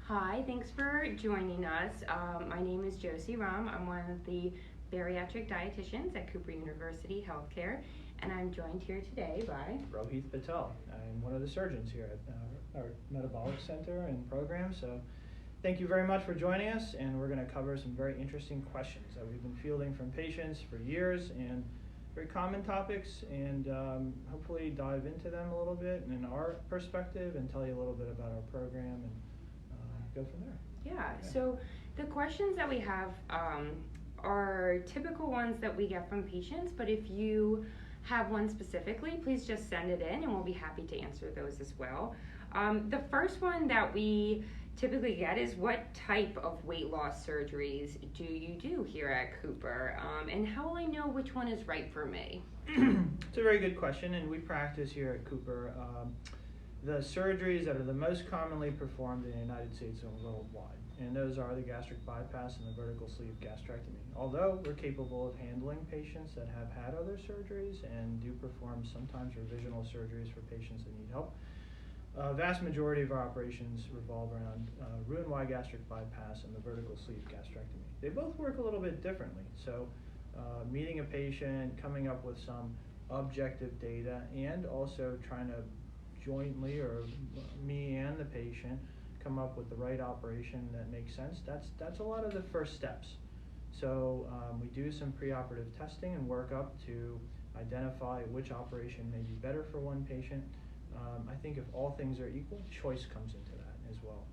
Hi, thanks for joining us. My name is Raum. I'm one of the Bariatric Dietitians at Cooper University Healthcare, and I'm joined here today by Rohit Patel. I'm one of the surgeons here at our Metabolic Center and program. So thank you very much for joining us, and we're going to cover some very interesting questions that we've been fielding from patients for years, and very common topics, and hopefully dive into them a little bit and in our perspective, and tell you a little bit about our program and go from there. Yeah, so the questions that we have are typical ones that we get from patients, but if you have one specifically, please just send it in and we'll be happy to answer those as well. The first one that we typically get is, what type of weight loss surgeries do you do here at Cooper? And how will I know which one is right for me? It's a very good question, and we practice here at Cooper the surgeries that are the most commonly performed in the United States and worldwide. And those are the gastric bypass and the vertical sleeve gastrectomy. Although we're capable of handling patients that have had other surgeries and do perform sometimes revisional surgeries for patients that need help, vast majority of our operations revolve around Roux-en-Y gastric bypass and the vertical sleeve gastrectomy. They both work a little bit differently. So meeting a patient, coming up with some objective data, and also trying to jointly, or me and the patient, come up with the right operation that makes sense. That's a lot of the first steps. So we do some preoperative testing and work up to identify which operation may be better for one patient. I think if all things are equal, choice comes into that as well.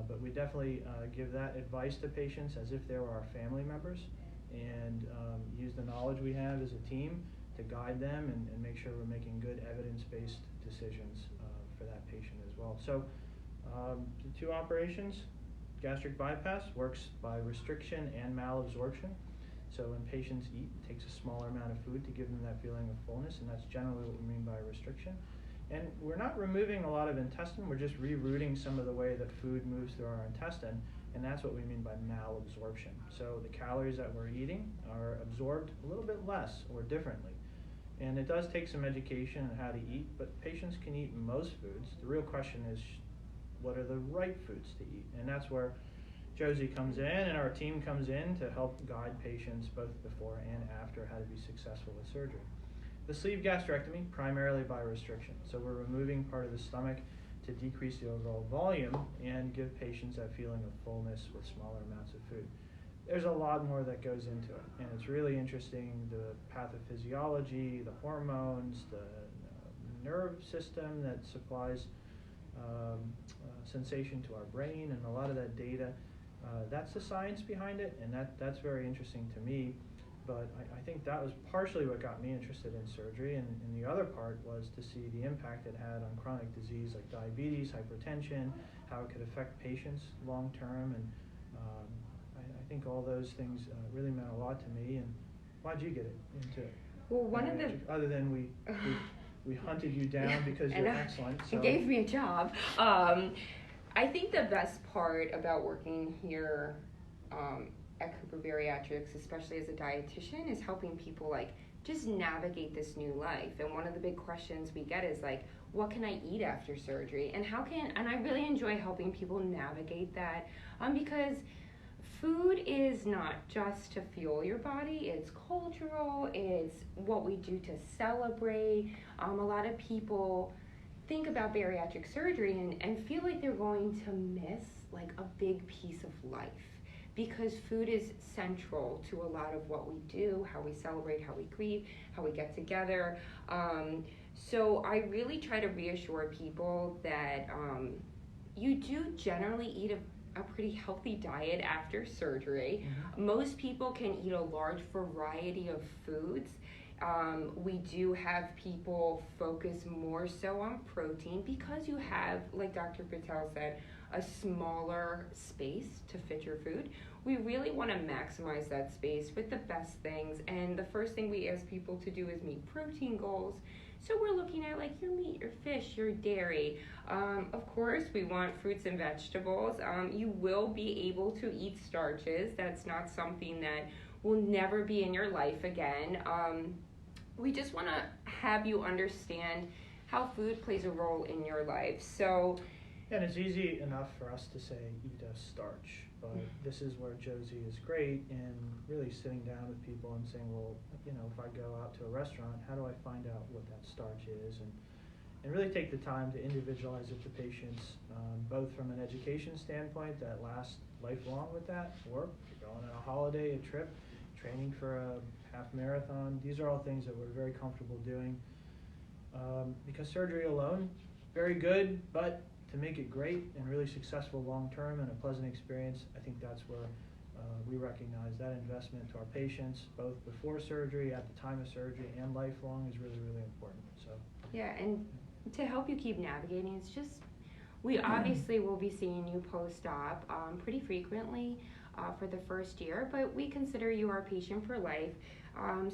But we definitely give that advice to patients as if they were our family members, and use the knowledge we have as a team to guide them and make sure we're making good evidence-based decisions for that patient as well. So the two operations, gastric bypass works by restriction and malabsorption. So when patients eat, it takes a smaller amount of food to give them that feeling of fullness, and that's generally what we mean by restriction. And we're not removing a lot of intestine, we're just rerouting some of the way that food moves through our intestine, and that's what we mean by malabsorption. So the calories that we're eating are absorbed a little bit less or differently. And it does take some education on how to eat, but patients can eat most foods. The real question is, what are the right foods to eat? And that's where Josie comes in and our team comes in to help guide patients both before and after how to be successful with surgery. The sleeve gastrectomy, primarily by restriction. So we're removing part of the stomach to decrease the overall volume and give patients that feeling of fullness with smaller amounts of food. There's a lot more that goes into it, and it's really interesting, the pathophysiology, the hormones, the nerve system that supplies sensation to our brain, and a lot of that data, that's the science behind it, and that's very interesting to me. But I think that was partially what got me interested in surgery, and the other part was to see the impact it had on chronic disease like diabetes, hypertension, how it could affect patients long term, and I think all those things really meant a lot to me. And why'd you get into it? Well, one of the other than we hunted you down because you're excellent. So. It gave me a job. I think the best part about working here at Cooper Bariatrics, especially as a dietitian, is helping people just navigate this new life. And one of the big questions we get is what can I eat after surgery? And I really enjoy helping people navigate that, because food is not just to fuel your body, it's cultural, it's what we do to celebrate. A lot of people think about bariatric surgery and feel like they're going to miss a big piece of life, because food is central to a lot of what we do, how we celebrate, how we grieve, how we get together. So I really try to reassure people that you do generally eat a pretty healthy diet after surgery. Mm-hmm. Most people can eat a large variety of foods. We do have people focus more so on protein because you have, like Dr. Patel said, a smaller space to fit your food. We really want to maximize that space with the best things, and the first thing we ask people to do is meet protein goals. So we're looking at your meat, your fish, your dairy. Of course, we want fruits and vegetables. You will be able to eat starches. That's not something that will never be in your life again. We just want to have you understand how food plays a role in your life. So And it's easy enough for us to say eat a starch, but this is where Josie is great in really sitting down with people and saying, well, you know, if I go out to a restaurant, how do I find out what that starch is? And really take the time to individualize it to patients, both from an education standpoint that lasts lifelong with that, or if you're going on a holiday, a trip, training for a half marathon. These are all things that we're very comfortable doing. Because surgery alone, very good, but to make it great and really successful long term and a pleasant experience, I think that's where we recognize that investment to our patients, both before surgery, at the time of surgery, and lifelong is really, really important. So yeah, and to help you keep navigating, it's just, we obviously will be seeing you post-op pretty frequently for the first year, but we consider you our patient for life.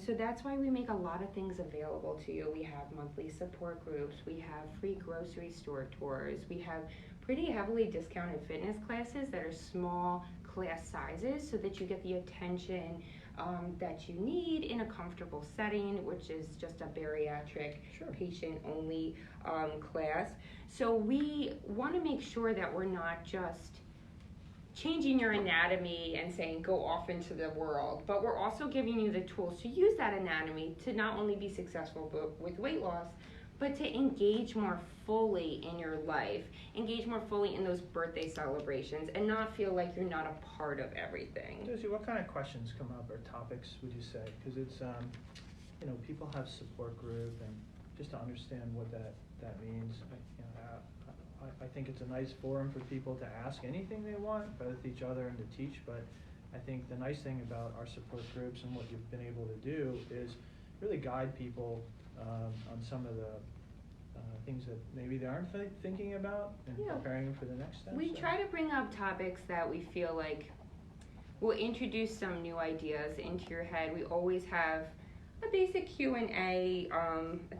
So that's why we make a lot of things available to you. We have monthly support groups, we have free grocery store tours, we have pretty heavily discounted fitness classes that are small class sizes so that you get the attention that you need in a comfortable setting, which is just a bariatric patient-only class. So we want to make sure that we're not just changing your anatomy and saying go off into the world, but we're also giving you the tools to use that anatomy to not only be successful with weight loss, but to engage more fully in your life, engage more fully in those birthday celebrations, and not feel like you're not a part of everything. Josie, what kind of questions come up or topics would you say? Because it's, you know, people have support group, and just to understand what that means, I think it's a nice forum for people to ask anything they want, both each other and to teach, but I think the nice thing about our support groups and what you've been able to do is really guide people on some of the things that maybe they aren't thinking about and preparing them for the next step. We try to bring up topics that we feel like will introduce some new ideas into your head. We always have a basic Q&A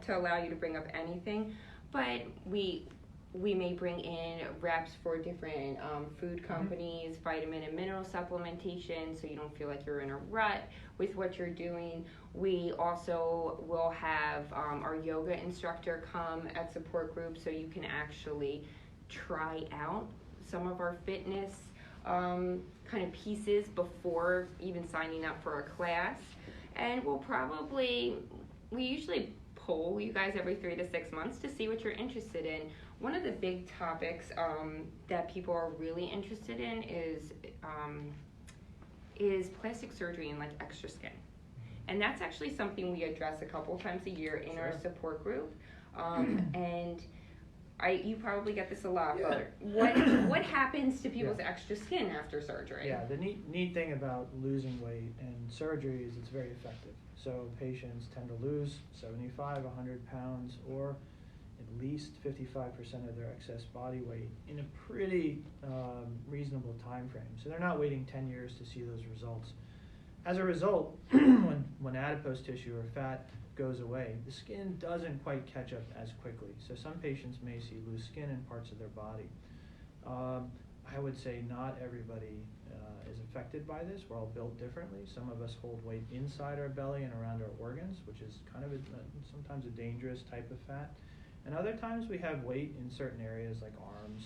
to allow you to bring up anything, but we may bring in reps for different food companies, vitamin and mineral supplementation, so you don't feel like you're in a rut with what you're doing. We also will have our yoga instructor come at support group so you can actually try out some of our fitness kind of pieces before even signing up for a class. And we usually poll you guys every 3 to 6 months to see what you're interested in. One of the big topics that people are really interested in is plastic surgery and like extra skin. And that's actually something we address a couple times a year in our support group. And you probably get this a lot, but what happens to people's extra skin after surgery? Yeah, the neat thing about losing weight and surgery is it's very effective. So patients tend to lose 75, 100 pounds, or at least 55% of their excess body weight in a pretty reasonable time frame. So they're not waiting 10 years to see those results. As a result, when adipose tissue or fat goes away, the skin doesn't quite catch up as quickly. So some patients may see loose skin in parts of their body. I would say not everybody is affected by this. We're all built differently. Some of us hold weight inside our belly and around our organs, which is kind of sometimes a dangerous type of fat. And other times we have weight in certain areas like arms,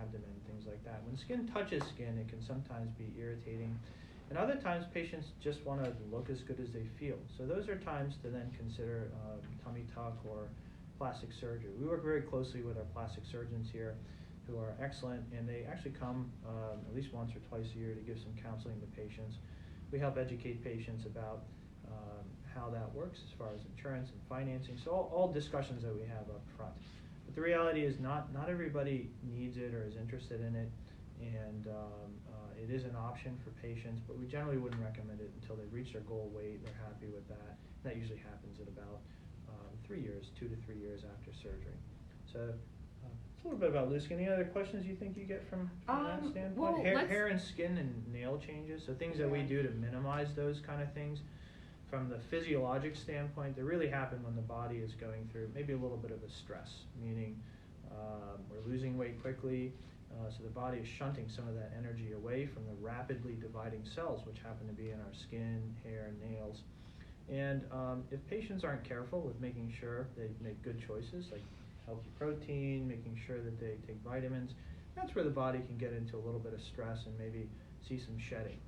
abdomen, things like that. When skin touches skin, it can sometimes be irritating. And other times patients just want to look as good as they feel. So those are times to then consider tummy tuck or plastic surgery. We work very closely with our plastic surgeons here who are excellent, and they actually come at least once or twice a year to give some counseling to patients. We help educate patients about how that works as far as insurance and financing. So all discussions that we have up front. But the reality is not everybody needs it or is interested in it, and it is an option for patients, but we generally wouldn't recommend it until they've reached their goal weight, they're happy with that. And that usually happens at about 3 years, 2 to 3 years after surgery. So it's a little bit about loose skin. Any other questions you think you get from that standpoint? Well, hair and skin and nail changes, so things that we do to minimize those kind of things. From the physiologic standpoint, they really happen when the body is going through maybe a little bit of a stress, meaning we're losing weight quickly, so the body is shunting some of that energy away from the rapidly dividing cells, which happen to be in our skin, hair, and nails. And if patients aren't careful with making sure they make good choices, like healthy protein, making sure that they take vitamins. That's where the body can get into a little bit of stress and maybe see some shedding.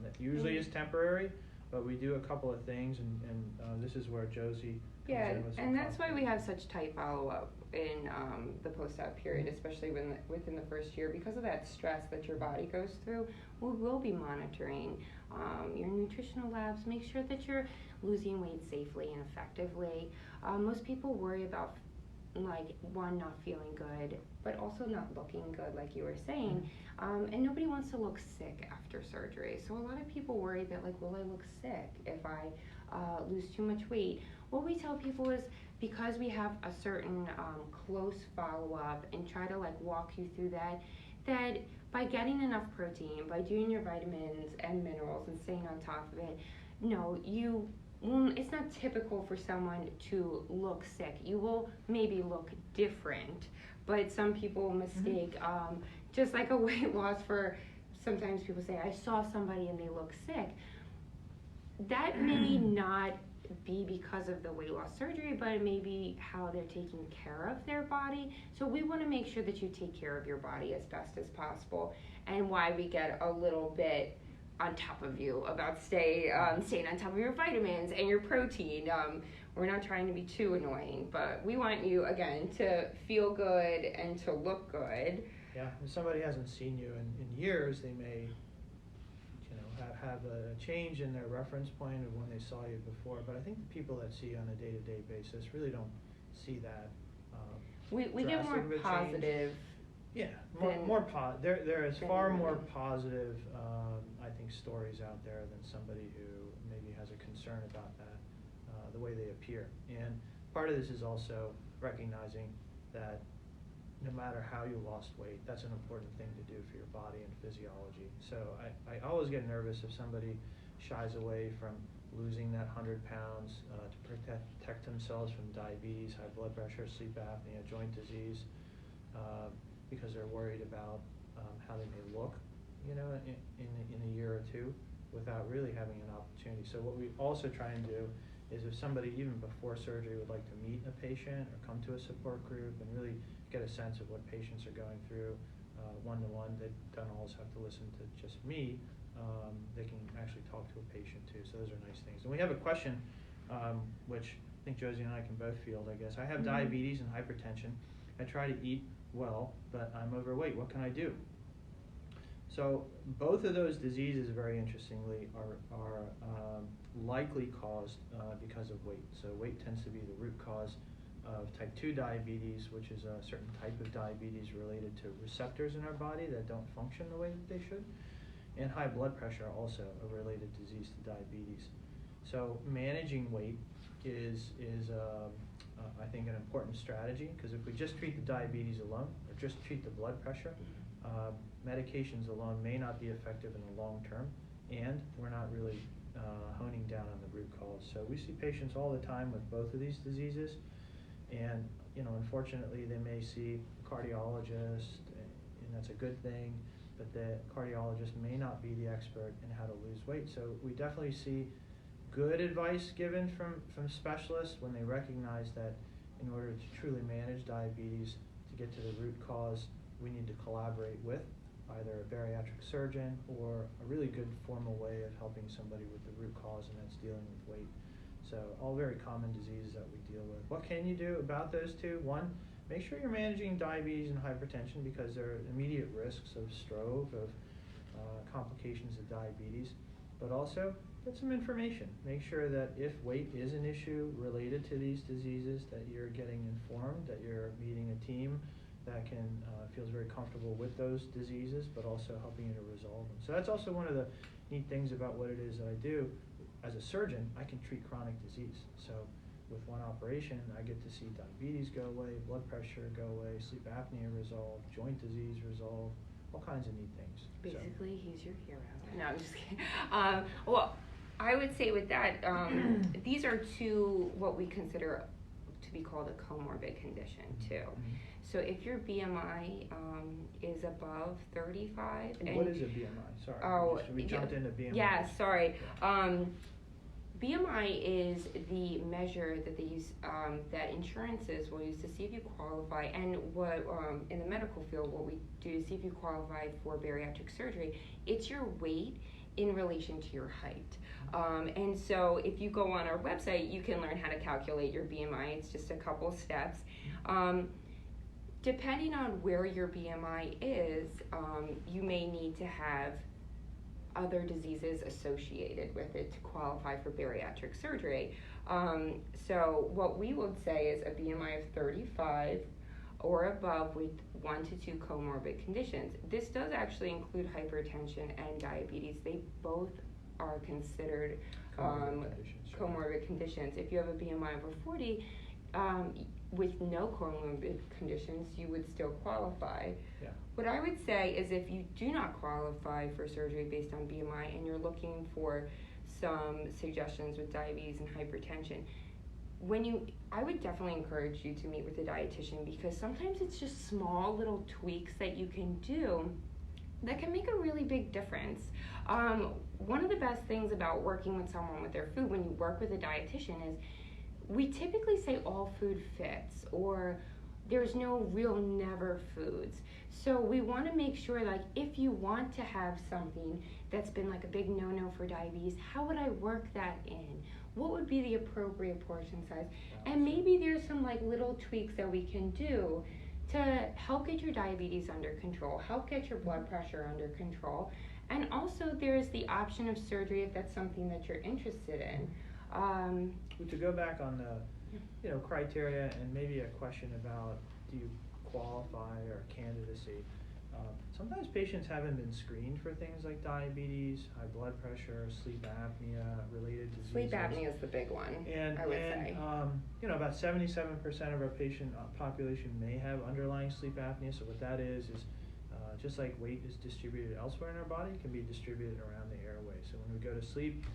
That usually is temporary, but we do a couple of things, and this is where Josie comes in with some and that's why thoughts. we have such tight follow-up in the post-op period, especially within the first year. Because of that stress that your body goes through, we will be monitoring your nutritional labs, make sure that you're losing weight safely and effectively. Most people worry about, like, one, not feeling good, but also not looking good, like you were saying. And nobody wants to look sick after surgery. So a lot of people worry that, like, will I look sick if I lose too much weight? What we tell people is, because we have a certain close follow-up and try to, like, walk you through that by getting enough protein, by doing your vitamins and minerals and staying on top of it, no, it's not typical for someone to look sick. You will maybe look different, but some people mistake just like a weight loss for, sometimes people say, I saw somebody and they look sick. That may not be because of the weight loss surgery, but it may be how they're taking care of their body. So we want to make sure that you take care of your body as best as possible, and why we get a little bit on top of you about staying on top of your vitamins and your protein. We're not trying to be too annoying, but we want you, again, to feel good and to look good. Yeah, if somebody hasn't seen you in years, they may, have a change in their reference point of when they saw you before. But I think the people that see you on a day-to-day basis really don't see that. We get more positive. Yeah, there is far more positive, I think, stories out there than somebody who maybe has a concern about that, the way they appear. And part of this is also recognizing that no matter how you lost weight, that's an important thing to do for your body and physiology. So I always get nervous if somebody shies away from losing that 100 pounds to protect themselves from diabetes, high blood pressure, sleep apnea, joint disease, because they're worried about how they may look, in a year or two, without really having an opportunity. So what we also try and do is, if somebody, even before surgery, would like to meet a patient or come to a support group and really get a sense of what patients are going through one-to-one, they don't always have to listen to just me. They can actually talk to a patient too, so those are nice things. And we have a question, which I think Josie and I can both field, I guess. I have diabetes and hypertension. I try to eat well, but I'm overweight. What can I do? So both of those diseases, very interestingly, are likely caused because of weight. So weight tends to be the root cause of type 2 diabetes, which is a certain type of diabetes related to receptors in our body that don't function the way that they should. And high blood pressure, also a related disease to diabetes. So managing weight is I think, an important strategy, because if we just treat the diabetes alone, or just treat the blood pressure, medications alone may not be effective in the long term, and we're not really honing down on the root cause. So we see patients all the time with both of these diseases, and unfortunately they may see a cardiologist, and that's a good thing, but the cardiologist may not be the expert in how to lose weight. So we definitely see good advice given from specialists when they recognize that in order to truly manage diabetes, to get to the root cause, we need to collaborate with either a bariatric surgeon or a really good formal way of helping somebody with the root cause, and that's dealing with weight. So all very common diseases that we deal with. What can you do about those two? One, make sure you're managing diabetes and hypertension, because there are immediate risks of stroke, of complications of diabetes, but also get some information. Make sure that if weight is an issue related to these diseases, that you're getting informed, that you're meeting a team that feels very comfortable with those diseases, but also helping you to resolve them. So that's also one of the neat things about what it is that I do. As a surgeon, I can treat chronic disease. So with one operation, I get to see diabetes go away, blood pressure go away, sleep apnea resolve, joint disease resolve, all kinds of neat things. Basically, he's your hero. No, I'm just kidding. Well, I would say with that, these are two what we consider to be called a comorbid condition too. So if your BMI is above 35, what is a BMI? Sorry, we jumped into BMI. Yeah, sorry. BMI is the measure that they use, that insurances will use to see if you qualify, and what in the medical field, what we do to see if you qualify for bariatric surgery, it's your weight in relation to your height. And so if you go on our website, you can learn how to calculate your BMI. It's just a couple steps. Depending on where your BMI is, you may need to have other diseases associated with it to qualify for bariatric surgery. So what we would say is a BMI of 35 or above with 1 to 2 comorbid conditions. This does actually include hypertension and diabetes. They both are considered comorbid conditions. If you have a BMI over 40, with no comorbid conditions, you would still qualify. Yeah. What I would say is if you do not qualify for surgery based on BMI and you're looking for some suggestions with diabetes and hypertension, I would definitely encourage you to meet with a dietitian, because sometimes it's just small little tweaks that you can do that can make a really big difference. One of the best things about working with someone with their food when you work with a dietitian is we typically say all food fits, or there's no real never foods. So we want to make sure, like, if you want to have something that's been like a big no-no for diabetes, how would I work that in? What would be the appropriate portion size? And maybe there's some like little tweaks that we can do to help get your diabetes under control, help get your blood pressure under control. And also there's the option of surgery if that's something that you're interested in. To go back on the criteria, and maybe a question about do you qualify or candidacy. Sometimes patients haven't been screened for things like diabetes, high blood pressure, sleep apnea, related diseases. Sleep apnea is the big one, I would say. About 77% of our patient population may have underlying sleep apnea. So what that is just like weight is distributed elsewhere in our body, it can be distributed around the airway. So when we go to sleep,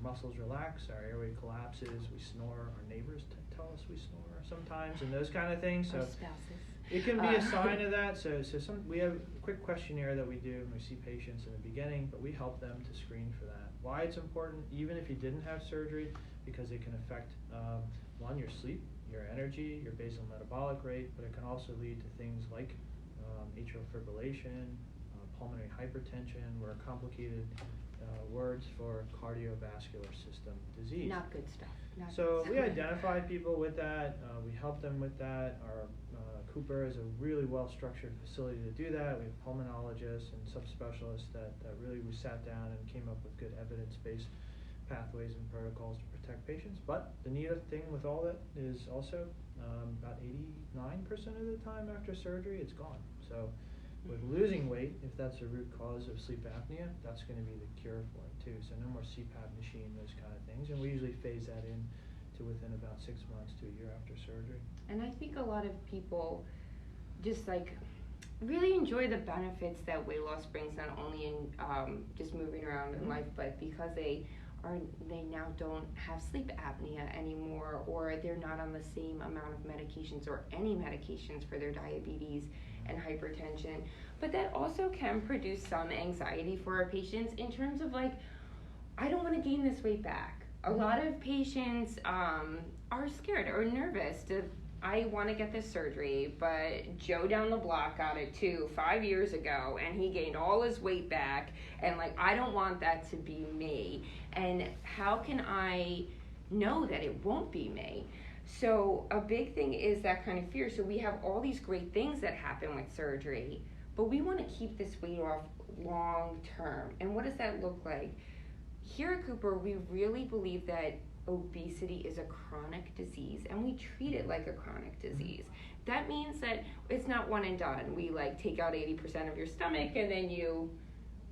muscles relax, our airway collapses, we snore, our neighbors tell us we snore sometimes, and those kind of things. So our spouses. It can be a sign of that. So we have a quick questionnaire that we do when we see patients in the beginning, but we help them to screen for that. Why it's important, even if you didn't have surgery, because it can affect one, your sleep, your energy, your basal metabolic rate, but it can also lead to things like atrial fibrillation, pulmonary hypertension, were complicated words for cardiovascular system disease. Not good stuff. So we identify people with that. We help them with that. Our Cooper is a really well-structured facility to do that. We have pulmonologists and subspecialists that really we sat down and came up with good evidence-based pathways and protocols to protect patients. But the neat thing with all that is also about 89% of the time after surgery, it's gone. So with losing weight, if that's a root cause of sleep apnea, that's going to be the cure for it too. So no more CPAP machine, those kind of things. And we usually phase that in to within about 6 months to a year after surgery. And I think a lot of people just like really enjoy the benefits that weight loss brings, not only in just moving around in life, but because they now don't have sleep apnea anymore, or they're not on the same amount of medications or any medications for their diabetes and hypertension. But that also can produce some anxiety for our patients in terms of like, I don't want to gain this weight back. A lot of patients are scared or nervous I want to get this surgery, but Joe down the block got it too 5 years ago, and he gained all his weight back, and like, I don't want that to be me. And how can I know that it won't be me? So a big thing is that kind of fear. So we have all these great things that happen with surgery, but we want to keep this weight off long term. And what does that look like? Here at Cooper, we really believe that obesity is a chronic disease, and we treat it like a chronic disease. That means that it's not one and done. We like take out 80% of your stomach and then you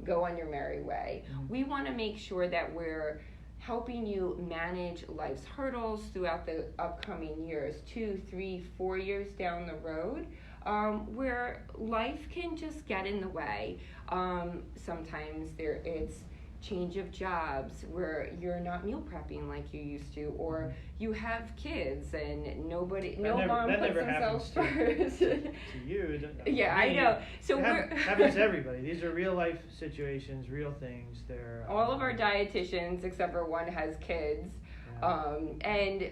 go on your merry way. We want to make sure that we're helping you manage life's hurdles throughout the upcoming years, 2, 3, 4 years down the road, where life can just get in the way. Sometimes it's change of jobs where you're not meal prepping like you used to, or you have kids and no mom puts themselves first. To you. Yeah, I know. So happens to everybody. These are real life situations, real things. They're all of our dietitians, except for one, has kids, and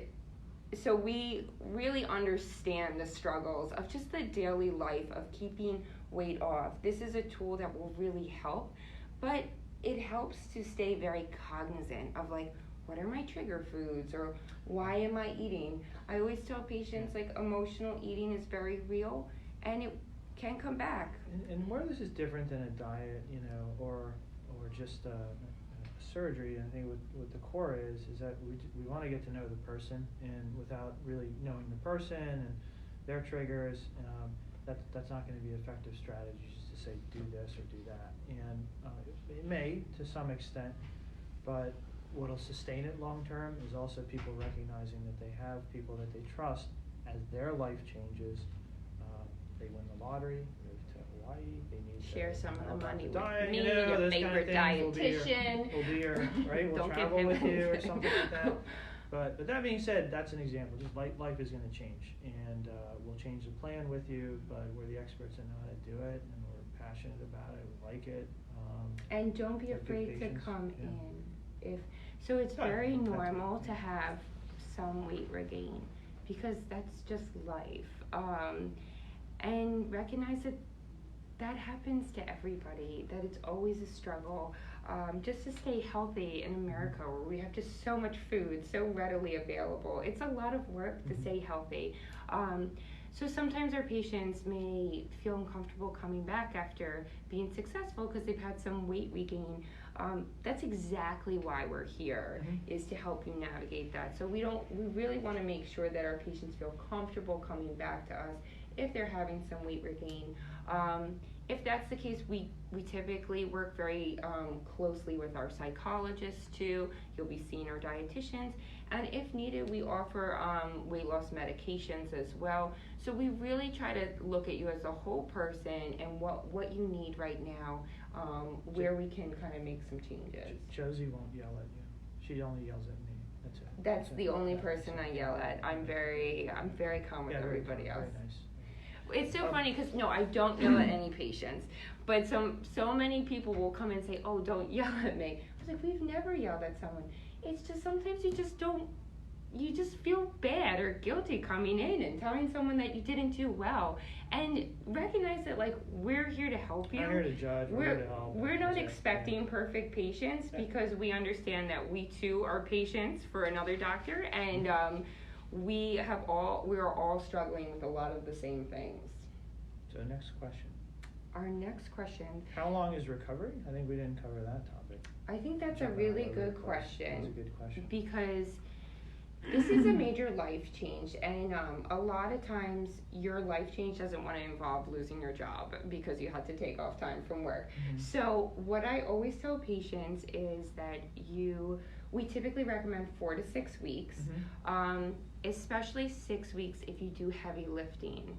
so we really understand the struggles of just the daily life of keeping weight off. This is a tool that will really help, but it helps to stay very cognizant of like, what are my trigger foods, or why am I eating? I always tell patients like emotional eating is very real and it can come back. And where this is different than a diet, or just a surgery, I think what the core is that we want to get to know the person, and without really knowing the person and their triggers, that's not going to be effective strategy just to say do this or do that. And it may to some extent, but what'll sustain it long term is also people recognizing that they have people that they trust as their life changes. They win the lottery, move to Hawaii, they need share some of the money diet, with me, your favorite dietitian. Will be your right, we'll travel with you or something like that. But that being said, that's an example. Just life is going to change, and we'll change the plan with you, but we're the experts that know how to do it, and we're passionate about it, we like it. And don't be afraid to come in. So it's very normal to have some weight regain, because that's just life. And recognize that happens to everybody, that it's always a struggle. Just to stay healthy in America, where we have just so much food so readily available, it's a lot of work to stay healthy. So sometimes our patients may feel uncomfortable coming back after being successful because they've had some weight regain. That's exactly why we're here, is to help you navigate that. So we really want to make sure that our patients feel comfortable coming back to us if they're having some weight regain. If that's the case, we typically work very closely with our psychologists too. You'll be seeing our dietitians, and if needed, we offer weight loss medications as well. So we really try to look at you as a whole person and what you need right now, where we can kind of make some changes. Josie won't yell at you. She only yells at me. That's it. That's the only person I yell at. I'm very calm with everybody else. Very nice. It's so funny because no, I don't yell at any patients, but so many people will come and say, "Oh, don't yell at me." I was like, "We've never yelled at someone." It's just sometimes you just feel bad or guilty coming in and telling someone that you didn't do well, and recognize that like we're here to help you. I'm here to judge. We're here to help. We're not expecting perfect patients, because we understand that we too are patients for another doctor, and we are all struggling with a lot of the same things. So next question. Our next question. How long is recovery? I think we didn't cover that topic. I think that's a really good question. That's a good question. Because this is a major life change, and a lot of times your life change doesn't want to involve losing your job because you had to take off time from work. So what I always tell patients is that we typically recommend 4 to 6 weeks, especially 6 weeks if you do heavy lifting.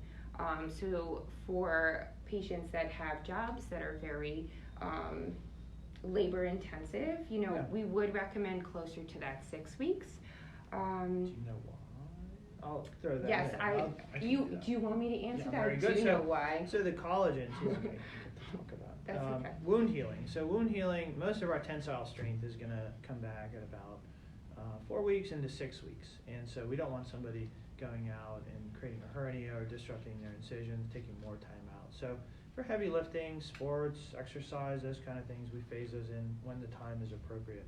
So for patients that have jobs that are very labor intensive, we would recommend closer to that 6 weeks. Do you know why? I'll throw that yes, in. Do you want me to answer that? Very good. Do you know why? So the collagen is what we talk about. That's okay. Wound healing. So wound healing, most of our tensile strength is going to come back at about 4 weeks into 6 weeks. And so we don't want somebody going out and creating a hernia or disrupting their incisions, taking more time out. So for heavy lifting, sports, exercise, those kind of things, we phase those in when the time is appropriate.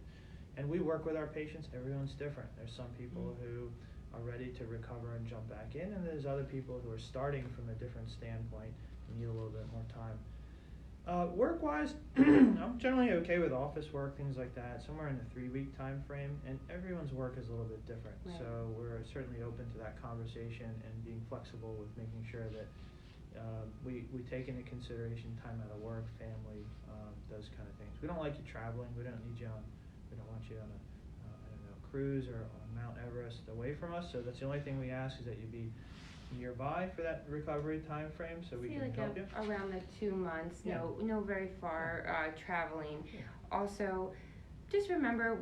And we work with our patients. Everyone's different. There's some people who are ready to recover and jump back in, and there's other people who are starting from a different standpoint and need a little bit more time. Work-wise, I'm generally okay with office work, things like that, somewhere in the 3-week time frame, and everyone's work is a little bit different. Right. So we're certainly open to that conversation and being flexible with making sure that we take into consideration time out of work, family, those kind of things. We don't like you traveling. We don't want you on a cruise or on Mount Everest away from us. So that's the only thing we ask, is that you be nearby for that recovery time frame, so we can help you. Around the 2 months, no very far traveling. Also, just remember,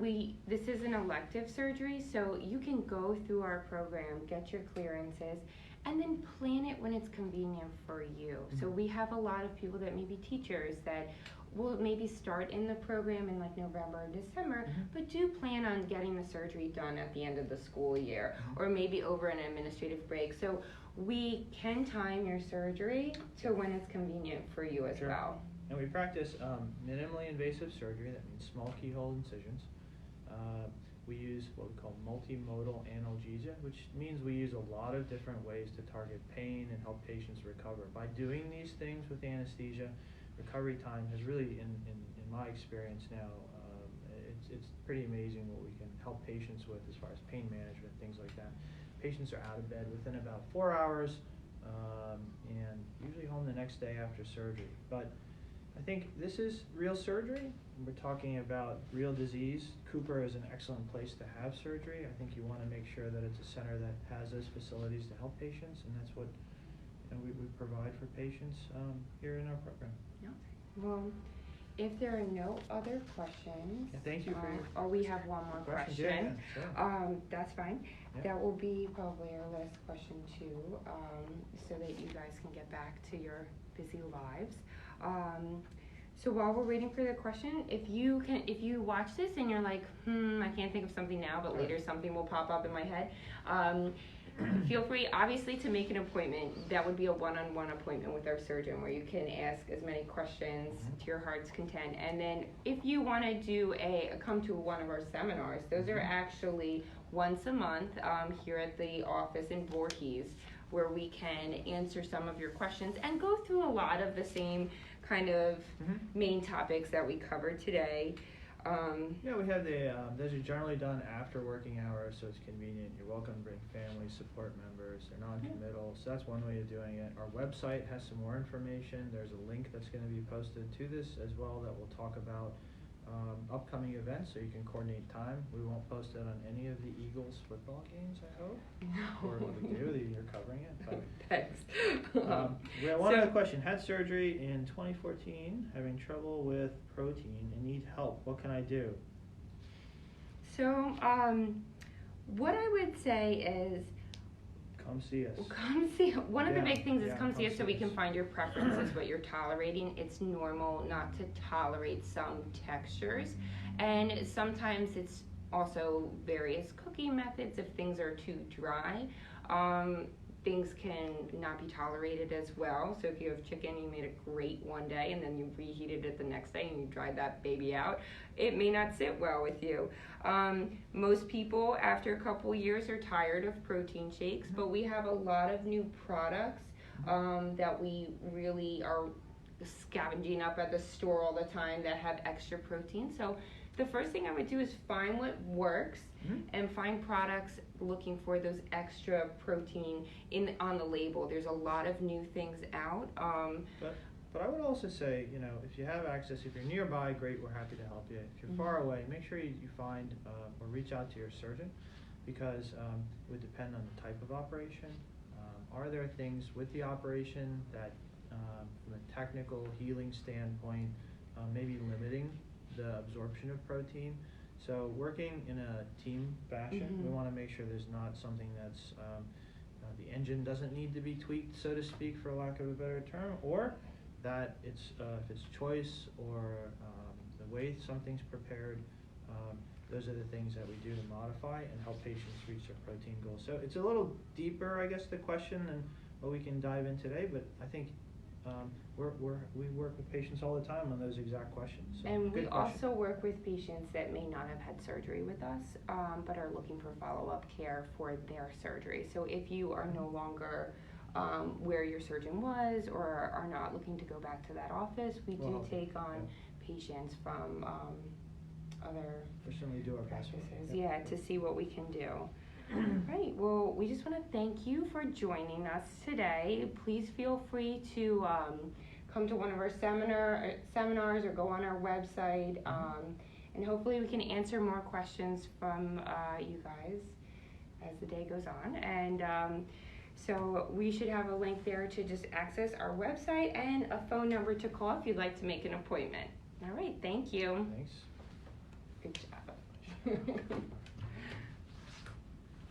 this is an elective surgery, so you can go through our program, get your clearances, and then plan it when it's convenient for you. So we have a lot of people that may be teachers that will maybe start in the program in like November or December, but do plan on getting the surgery done at the end of the school year, or maybe over an administrative break. So we can time your surgery to when it's convenient for you as well. And we practice minimally invasive surgery. That means small keyhole incisions. We use what we call multimodal analgesia, which means we use a lot of different ways to target pain and help patients recover. By doing these things with anesthesia, recovery time has really, in my experience now, it's pretty amazing what we can help patients with as far as pain management, things like that. Patients are out of bed within about 4 hours and usually home the next day after surgery. But I think this is real surgery. We're talking about real disease. Cooper is an excellent place to have surgery. I think you want to make sure that it's a center that has those facilities to help patients, and that's what we provide for patients here in our program. Yeah. Well, if there are no other questions, thank you for your or we have one more question. Sure. That's fine. Yeah. That will be probably our last question too, so that you guys can get back to your busy lives. So while we're waiting for the question, if you watch this and you're like, I can't think of something now, but later something will pop up in my head, feel free, obviously, to make an appointment. That would be a one-on-one appointment with our surgeon where you can ask as many questions to your heart's content. And then if you want to do come to one of our seminars, those are actually once a month here at the office in Voorhees, where we can answer some of your questions and go through a lot of the same kind of main topics that we covered today. Yeah, we have those are generally done after working hours, so it's convenient. You're welcome to bring family, support members. They're non-committal, so that's one way of doing it. Our website has some more information. There's a link that's going to be posted to this as well that will talk about upcoming events, so you can coordinate time. We won't post it on any of the Eagles football games, I hope. No. Or if we do, you're covering it. But, thanks. we have one other question. Had surgery in 2014, having trouble with protein and need help. What can I do? So, what I would say is, come see us. Come see. One of the big things is come see us so we can us. find your preferences, what you're tolerating. It's normal not to tolerate some textures, and sometimes it's also various cooking methods. If things are too dry, things can not be tolerated as well. So if you have chicken, you made it great one day and then you reheated it the next day and you dried that baby out, it may not sit well with you. Most people after a couple years are tired of protein shakes, but we have a lot of new products that we really are scavenging up at the store all the time that have extra protein. So the first thing I would do is find what works and find products looking for those extra protein on the label. There's a lot of new things out. But I would also say, if you have access, if you're nearby, great, we're happy to help you. If you're far away, make sure you find or reach out to your surgeon, because it would depend on the type of operation. Are there things with the operation that, from a technical healing standpoint, may be limiting the absorption of protein? So working in a team fashion, we want to make sure there's not something that's, the engine doesn't need to be tweaked, so to speak, for lack of a better term, or that it's if it's choice or the way something's prepared, those are the things that we do to modify and help patients reach their protein goals. So it's a little deeper, I guess, the question than what we can dive in today, but I think we work with patients all the time on those exact questions. So and we also work with patients that may not have had surgery with us, but are looking for follow-up care for their surgery. So if you are no longer where your surgeon was or are not looking to go back to that office, we do take on patients from other practices, to see what we can do. Right, well, we just want to thank you for joining us today. Please feel free to come to one of our seminars or go on our website, and hopefully we can answer more questions from you guys as the day goes on. And so we should have a link there to just access our website and a phone number to call if you'd like to make an appointment. All right, thank you. Thanks. Good job.